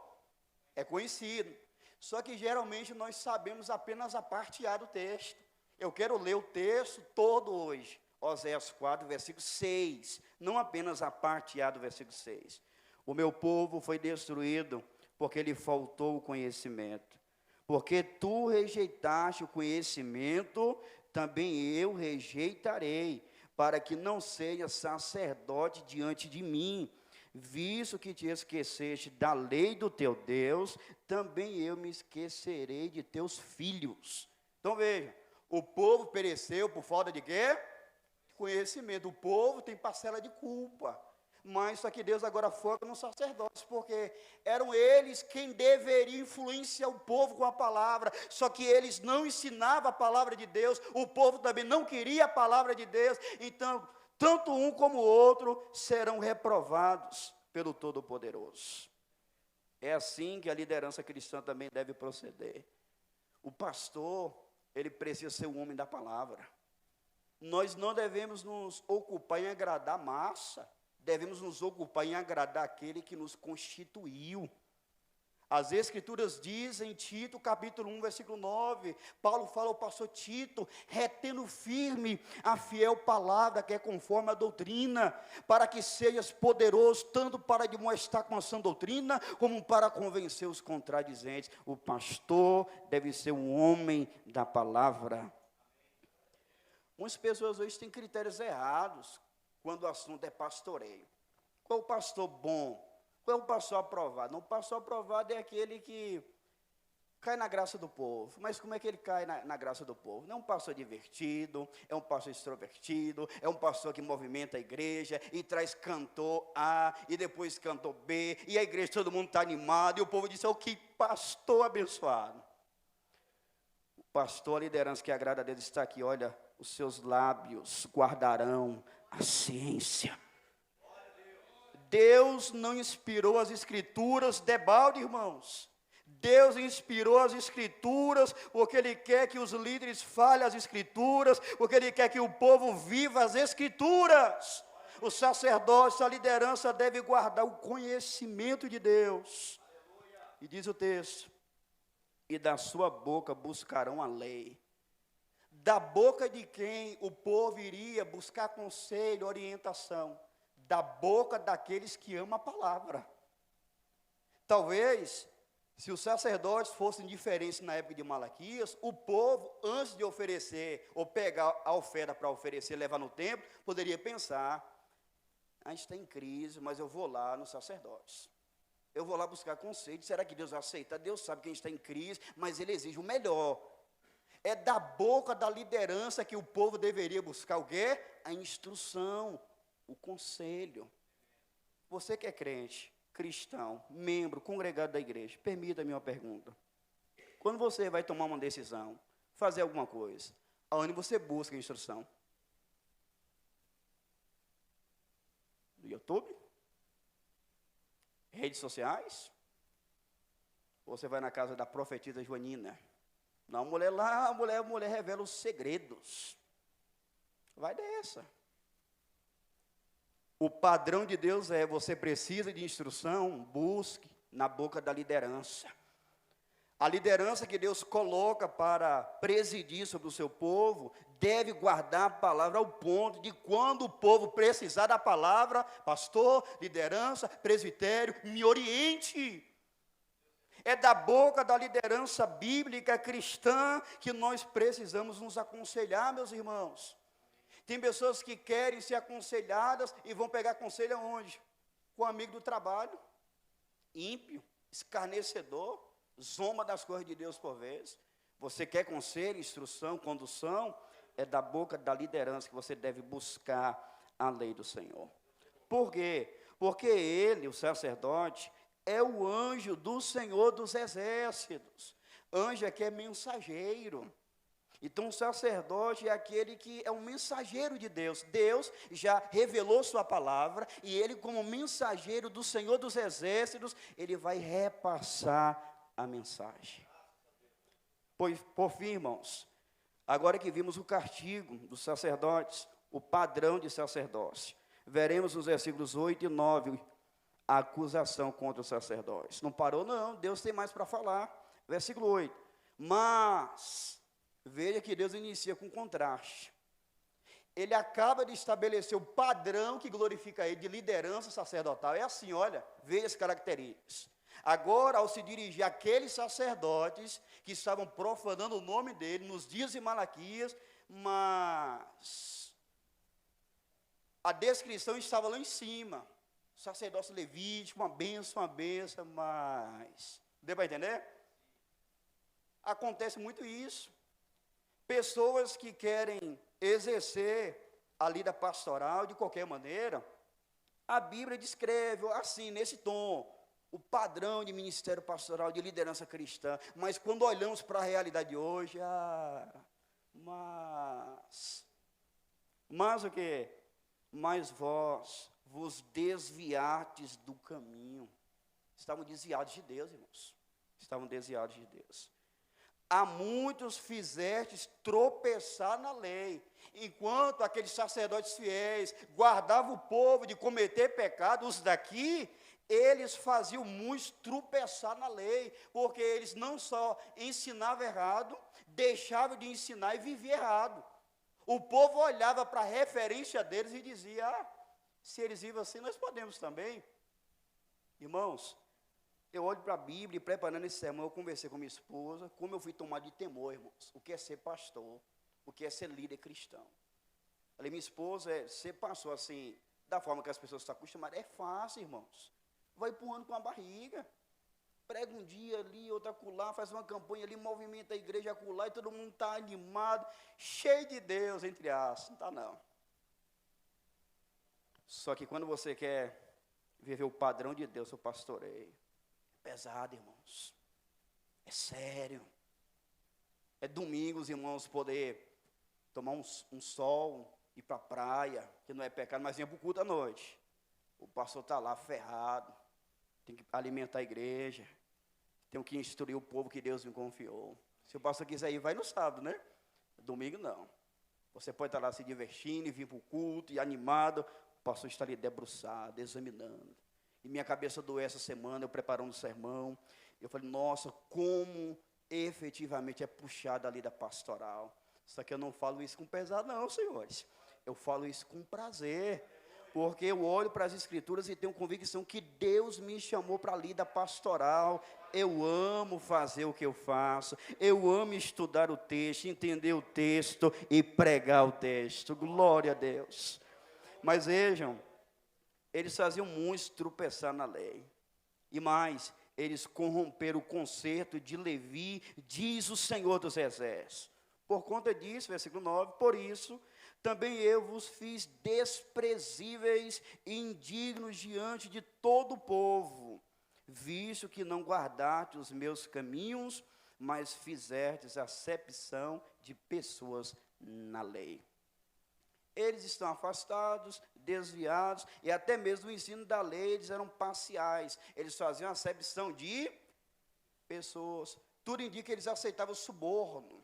É conhecido. Só que geralmente nós sabemos apenas a parte A do texto. Eu quero ler o texto todo hoje. Oséias 4, versículo 6. Não apenas a parte A do versículo 6. O meu povo foi destruído porque lhe faltou o conhecimento. Porque tu rejeitaste o conhecimento, também eu rejeitarei, para que não seja sacerdote diante de mim. visto que te esqueceste da lei do teu Deus, também eu me esquecerei de teus filhos. Então veja, o povo pereceu por falta de quê? Conhecimento. O povo tem parcela de culpa. Mas só que Deus agora foca nos sacerdotes, porque eram eles quem deveriam influenciar o povo com a palavra, só que eles não ensinavam a palavra de Deus, o povo também não queria a palavra de Deus, então, tanto um como o outro serão reprovados pelo Todo-Poderoso. É assim que a liderança cristã também deve proceder. O pastor, ele precisa ser um homem da palavra. Nós não devemos nos ocupar em agradar a massa, devemos nos ocupar em agradar aquele que nos constituiu. As Escrituras dizem, em Tito, capítulo 1, versículo 9, Paulo fala ao pastor Tito, retendo firme a fiel palavra que é conforme a doutrina, para que sejas poderoso, tanto para demonstrar com a sã doutrina, como para convencer os contradizentes. O pastor deve ser um homem da palavra. Muitas pessoas hoje têm critérios errados, quando o assunto é pastoreio. Qual é o pastor bom? Qual é o pastor aprovado? Não, o pastor aprovado é aquele que cai na graça do povo. Mas como é que ele cai na graça do povo? Não é um pastor divertido, é um pastor extrovertido, é um pastor que movimenta a igreja e traz cantor A e depois cantor B, e a igreja, todo mundo está animado, e o povo diz, oh, que pastor abençoado. O pastor, a liderança que agrada a Deus está aqui, olha, os seus lábios guardarão a ciência. Deus não inspirou as Escrituras debalde, irmãos. Deus inspirou as Escrituras porque Ele quer que os líderes falem as Escrituras, porque Ele quer que o povo viva as Escrituras. O sacerdote, a liderança deve guardar o conhecimento de Deus. E diz o texto, e da sua boca buscarão a lei. Da boca de quem o povo iria buscar conselho, orientação? Da boca daqueles que amam a palavra. Talvez, se os sacerdotes fossem diferentes na época de Malaquias, o povo, antes de oferecer, ou pegar a oferta para oferecer, levar no templo, poderia pensar, a gente está em crise, mas eu vou lá nos sacerdotes. Eu vou lá buscar conselho, será que Deus aceita? Deus sabe que a gente está em crise, mas Ele exige o melhor. É da boca da liderança que o povo deveria buscar o quê? A instrução, o conselho. Você que é crente, cristão, membro, congregado da igreja, permita-me uma pergunta. Quando você vai tomar uma decisão, fazer alguma coisa, aonde você busca a instrução? No YouTube? Redes sociais? Ou você vai na casa da profetisa Joanina? Não, a mulher lá, a mulher revela os segredos. Vai dessa. O padrão de Deus é, você precisa de instrução, busque na boca da liderança. A liderança que Deus coloca para presidir sobre o seu povo, deve guardar a palavra ao ponto de quando o povo precisar da palavra, pastor, liderança, presbitério, me oriente. É da boca da liderança bíblica cristã que nós precisamos nos aconselhar, meus irmãos. Tem pessoas que querem ser aconselhadas e vão pegar conselho aonde? Com um amigo do trabalho, ímpio, escarnecedor, zomba das coisas de Deus por vezes. Você quer conselho, instrução, condução? É da boca da liderança que você deve buscar a lei do Senhor. Por quê? Porque ele, o sacerdote, é o anjo do Senhor dos exércitos. Anjo aqui é mensageiro. Então o sacerdote é aquele que é um mensageiro de Deus. Deus já revelou sua palavra e ele, como mensageiro do Senhor dos exércitos, ele vai repassar a mensagem. Por fim, irmãos, agora que vimos o castigo dos sacerdotes, o padrão de sacerdócio, veremos nos versículos 8 e 9 a acusação contra os sacerdotes. Não parou não, Deus tem mais para falar. Versículo 8. Mas, veja que Deus inicia com contraste. Ele acaba de estabelecer o padrão que glorifica ele, de liderança sacerdotal. É assim, olha, veja as características. Agora, ao se dirigir àqueles sacerdotes que estavam profanando o nome dele nos dias de Malaquias, mas a descrição estava lá em cima. sacerdócio levítico, uma bênção, mas... Deu para entender? Acontece muito isso. Pessoas que querem exercer a lida pastoral de qualquer maneira, a Bíblia descreve assim, nesse tom, o padrão de ministério pastoral, de liderança cristã, mas quando olhamos para a realidade de hoje, mas o que? Mas vós vos desviates do caminho. Estavam desviados de Deus, irmãos. Estavam desviados de Deus. A muitos fizestes tropeçar na lei, enquanto aqueles sacerdotes fiéis guardavam o povo de cometer pecado, os daqui, eles faziam muitos tropeçar na lei, porque eles não só ensinavam errado, deixavam de ensinar e viviam errado. O povo olhava para a referência deles e dizia, se eles vivem assim, nós podemos também. Irmãos, eu olho para a Bíblia e preparando esse sermão, eu conversei com minha esposa, como eu fui tomado de temor, irmãos, o que é ser pastor, o que é ser líder cristão. Falei, minha esposa, ser pastor assim, da forma que as pessoas estão acostumadas, é fácil, irmãos. Vai empurrando com a barriga, prega um dia ali, outro acolá, faz uma campanha ali, movimenta a igreja acolá, e todo mundo está animado, cheio de Deus, entre aspas, não está não. Só que quando você quer viver o padrão de Deus, o pastoreio, é pesado, irmãos, é sério. É domingo, os irmãos poder tomar um sol, ir para a praia, que não é pecado, mas vir para o culto à noite. O pastor está lá ferrado, tem que alimentar a igreja, tem que instruir o povo que Deus me confiou. Se o pastor quiser ir, vai no sábado, né? Domingo não. Você pode estar lá se divertindo e vir para o culto e animado, o pastor está ali debruçado, examinando. E minha cabeça doeu essa semana, eu preparando o sermão, eu falei, nossa, como efetivamente é puxada a lida pastoral. Só que eu não falo isso com pesar não, senhores. Eu falo isso com prazer. Porque eu olho para as Escrituras e tenho convicção que Deus me chamou para a lida pastoral. Eu amo fazer o que eu faço. Eu amo estudar o texto, entender o texto e pregar o texto. Glória a Deus. Mas vejam, eles faziam muitos tropeçar na lei. E mais, eles corromperam o concerto de Levi, diz o Senhor dos Exércitos. Por conta disso, versículo 9, por isso... também eu vos fiz desprezíveis e indignos diante de todo o povo, visto que não guardaste os meus caminhos, mas fizestes acepção de pessoas na lei. Eles estão afastados, desviados, e até mesmo o ensino da lei, eles eram parciais. Eles faziam acepção de pessoas. Tudo indica que eles aceitavam suborno.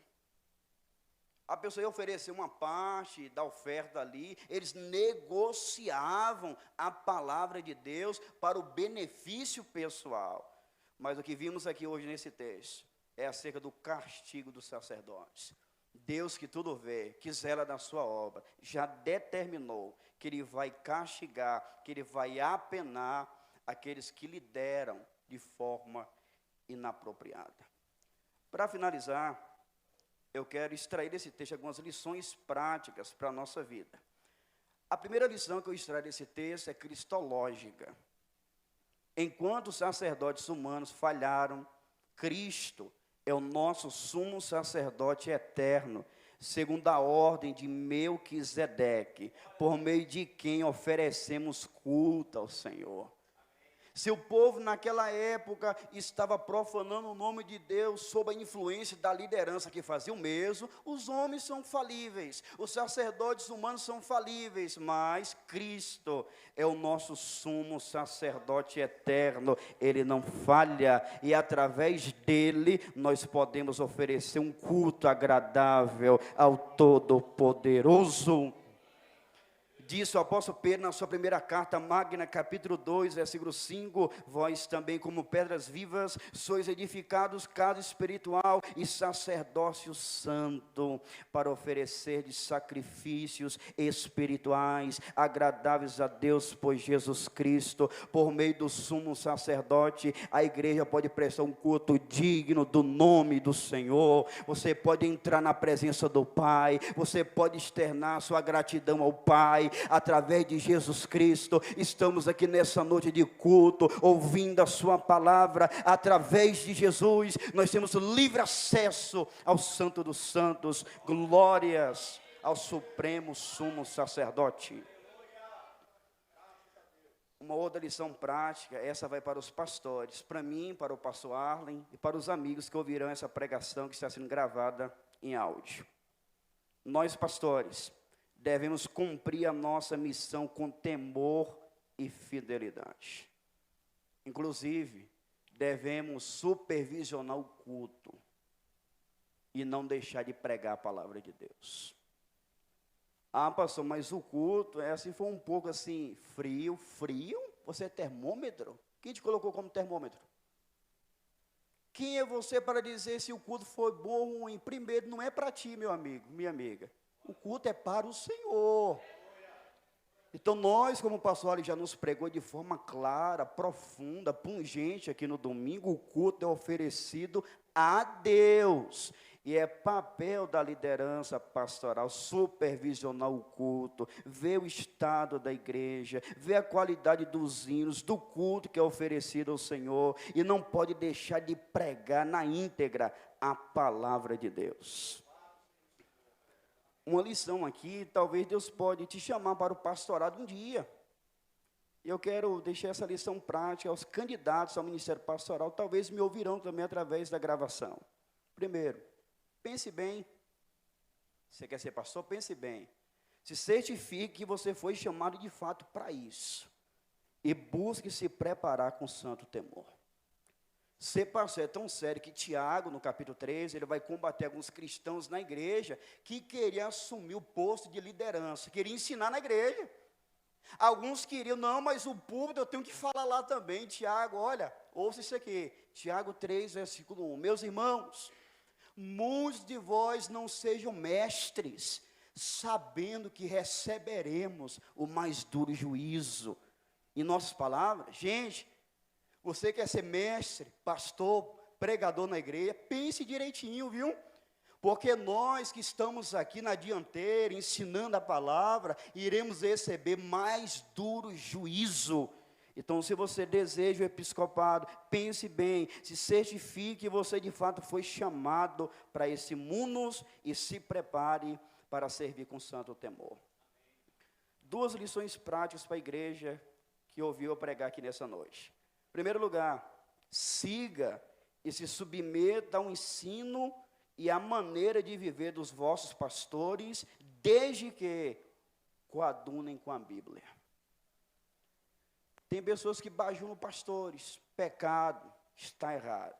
A pessoa ia oferecer uma parte da oferta ali, eles negociavam a palavra de Deus para o benefício pessoal. Mas o que vimos aqui hoje nesse texto é acerca do castigo dos sacerdotes. Deus que tudo vê, que zela da sua obra, já determinou que Ele vai castigar, que Ele vai apenar aqueles que lideram de forma inapropriada. Para finalizar, eu quero extrair desse texto algumas lições práticas para a nossa vida. A primeira lição que eu extraio desse texto é cristológica. Enquanto os sacerdotes humanos falharam, Cristo é o nosso sumo sacerdote eterno, segundo a ordem de Melquisedeque, por meio de quem oferecemos culto ao Senhor. Se o povo naquela época estava profanando o nome de Deus sob a influência da liderança que fazia o mesmo, os homens são falíveis, os sacerdotes humanos são falíveis, mas Cristo é o nosso sumo sacerdote eterno, Ele não falha, e através dele nós podemos oferecer um culto agradável ao Todo-Poderoso. Disse o apóstolo Pedro na sua primeira carta magna, capítulo 2, versículo 5, vós também como pedras vivas, sois edificados casa espiritual e sacerdócio santo, para oferecer de sacrifícios espirituais, agradáveis a Deus por Jesus Cristo. Por meio do sumo sacerdote, a igreja pode prestar um culto digno do nome do Senhor. Você pode entrar na presença do Pai, você pode externar sua gratidão ao Pai, através de Jesus Cristo. Estamos aqui nessa noite de culto, ouvindo a sua palavra. Através de Jesus, nós temos livre acesso ao Santo dos Santos. Glórias ao Supremo Sumo Sacerdote. Uma outra lição prática, essa vai para os pastores, para mim, para o pastor Arlen e para os amigos que ouvirão essa pregação que está sendo gravada em áudio. Nós, pastores, devemos cumprir a nossa missão com temor e fidelidade. Inclusive, devemos supervisionar o culto e não deixar de pregar a palavra de Deus. Ah, pastor, mas o culto foi um pouco assim, frio. Você é termômetro? Quem te colocou como termômetro? Quem é você para dizer se o culto foi bom ou ruim? Primeiro, não é para ti, meu amigo, minha amiga. O culto é para o Senhor. Então, nós, como o pastor Ali já nos pregou de forma clara, profunda, pungente aqui no domingo, o culto é oferecido a Deus. E é papel da liderança pastoral supervisionar o culto, ver o estado da igreja, ver a qualidade dos hinos, do culto que é oferecido ao Senhor, e não pode deixar de pregar na íntegra a palavra de Deus. Uma lição aqui, talvez Deus pode te chamar para o pastorado um dia. Eu quero deixar essa lição prática aos candidatos ao ministério pastoral, talvez me ouvirão também através da gravação. Primeiro, pense bem. Você quer ser pastor? Pense bem. Se certifique que você foi chamado de fato para isso. E busque se preparar com santo temor. Ser pastor é tão sério que Tiago, no capítulo 13, ele vai combater alguns cristãos na igreja que queriam assumir o posto de liderança, queriam ensinar na igreja. Alguns queriam, não, mas o púlpito eu tenho que falar lá também. Tiago, olha, ouça isso aqui. Tiago 3, versículo 1. Meus irmãos, muitos de vós não sejam mestres, sabendo que receberemos o mais duro juízo. Em nossas palavras, gente, você quer ser mestre, pastor, pregador na igreja, pense direitinho, viu? Porque nós que estamos aqui na dianteira, ensinando a palavra, iremos receber mais duro juízo. Então, se você deseja o episcopado, pense bem, se certifique que você de fato foi chamado para esse munus e se prepare para servir com santo temor. Duas lições práticas para a igreja que ouviu eu pregar aqui nessa noite. Em primeiro lugar, siga e se submeta ao ensino e à maneira de viver dos vossos pastores, desde que coadunem com a Bíblia. Tem pessoas que bajulam pastores, pecado, está errado.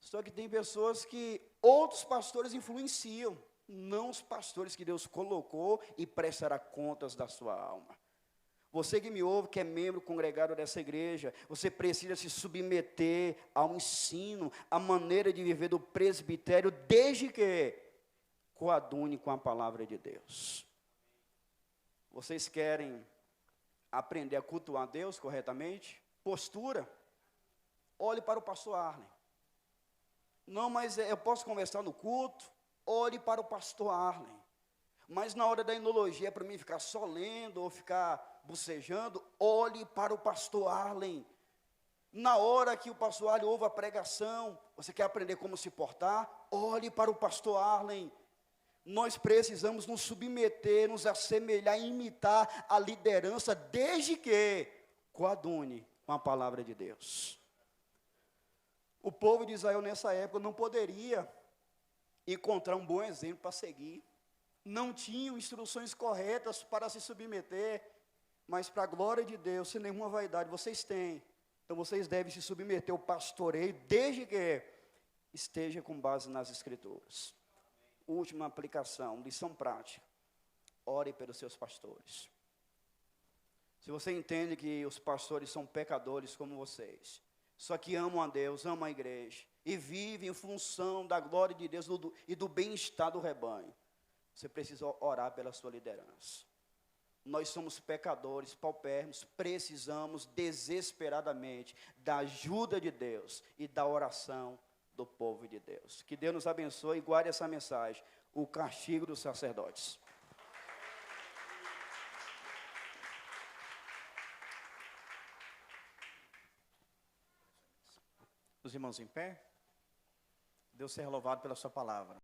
Só que tem pessoas que outros pastores influenciam, não os pastores que Deus colocou e prestará contas da sua alma. Você que me ouve, que é membro congregado dessa igreja, você precisa se submeter ao ensino, à maneira de viver do presbitério, desde que coadune com a palavra de Deus. Vocês querem aprender a cultuar a Deus corretamente? Postura. Olhe para o pastor Arlen. Não, mas eu posso conversar no culto? Olhe para o pastor Arlen. Mas na hora da enologia, para mim ficar só lendo ou ficar bocejando, olhe para o pastor Arlen. Na hora que o pastor Arlen ouve a pregação, você quer aprender como se portar? Olhe para o pastor Arlen. Nós precisamos nos submeter, nos assemelhar, imitar a liderança, desde que coadune com a palavra de Deus. O povo de Israel nessa época não poderia encontrar um bom exemplo para seguir. Não tinham instruções corretas para se submeter, mas para a glória de Deus, sem nenhuma vaidade, vocês têm. Então vocês devem se submeter ao pastoreio, desde que esteja com base nas Escrituras. Última aplicação, lição prática. Ore pelos seus pastores. Se você entende que os pastores são pecadores como vocês, só que amam a Deus, amam a igreja, e vivem em função da glória de Deus e do bem-estar do rebanho, você precisa orar pela sua liderança. Nós somos pecadores, paupérrimos, precisamos desesperadamente da ajuda de Deus e da oração do povo de Deus. Que Deus nos abençoe e guarde essa mensagem, o castigo dos sacerdotes. Os irmãos em pé. Deus seja louvado pela sua palavra.